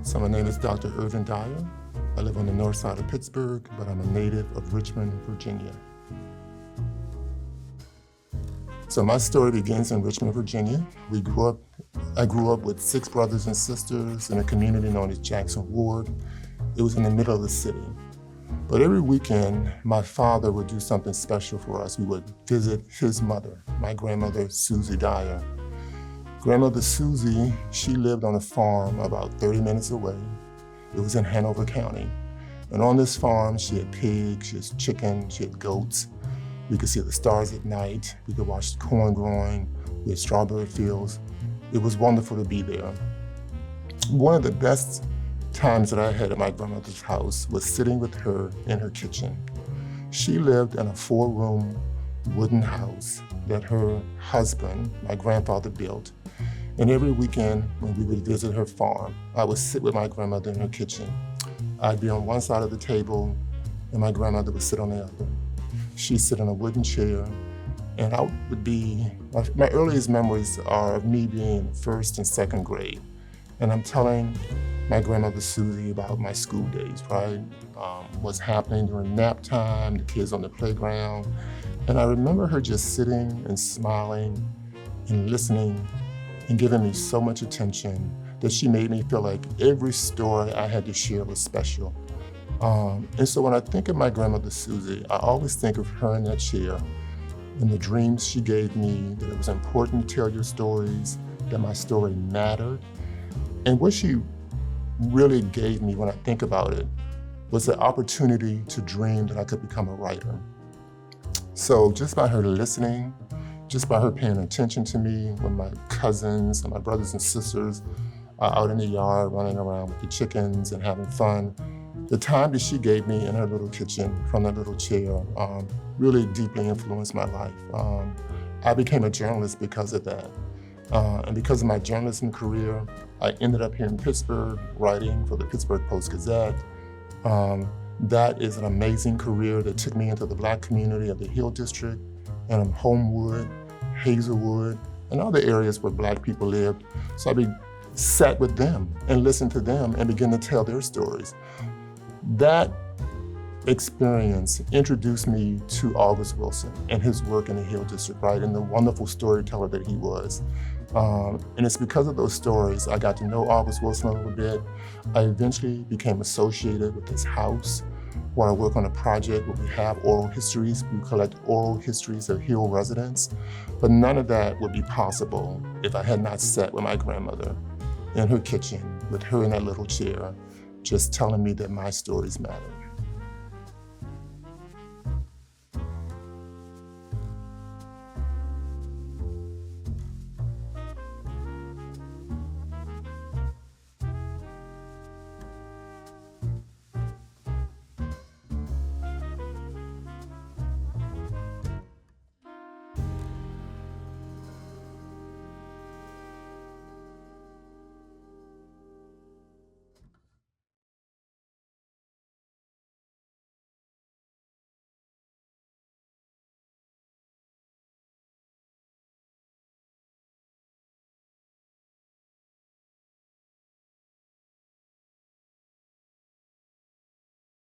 So my name is Dr. Ervin Dyer. I live on the north side of Pittsburgh, but I'm a native of Richmond, Virginia. So my story begins in Richmond, Virginia. I grew up with 6 brothers and sisters in a community known as Jackson Ward. It was in the middle of the city. But every weekend, my father would do something special for us. We would visit his mother, my grandmother, Susie Dyer. Grandmother Susie, she lived on a farm about 30 minutes away. It was in Hanover County. And on this farm, she had pigs, she had chickens, she had goats. We could see the stars at night. We could watch the corn growing. We had strawberry fields. It was wonderful to be there. One of the best times that I had at my grandmother's house was sitting with her in her kitchen. She lived in a 4-room wooden house that her husband, my grandfather, built. And every weekend when we would visit her farm, I would sit with my grandmother in her kitchen. I'd be on one side of the table and my grandmother would sit on the other. She'd sit in a wooden chair and I would be, my earliest memories are of me being in 1st and 2nd grade. And I'm telling my grandmother Susie about my school days, right? What's happening during nap time, the kids on the playground. And I remember her just sitting and smiling and listening and giving me so much attention that she made me feel like every story I had to share was special. And so when I think of my grandmother Susie, I always think of her in that chair and the dreams she gave me, that it was important to tell your stories, that my story mattered. And what she really gave me when I think about it was the opportunity to dream that I could become a writer. So just by her listening, just by her paying attention to me when my cousins and my brothers and sisters are out in the yard running around with the chickens and having fun, the time that she gave me in her little kitchen from that little chair really deeply influenced my life. I became a journalist because of that. And because of my journalism career, I ended up here in Pittsburgh writing for the Pittsburgh Post-Gazette. That is an amazing career that took me into the Black community of the Hill District and Homewood, Hazelwood, and other areas where Black people lived. So I sat with them and listened to them and began to tell their stories. That experience introduced me to August Wilson and his work in the Hill District, right, and the wonderful storyteller that he was. And it's because of those stories I got to know August Wilson a little bit. I eventually became associated with his house, where I work on a project where we have oral histories. We collect oral histories of Hill residents. But none of that would be possible if I had not sat with my grandmother in her kitchen, with her in that little chair, just telling me that my stories matter.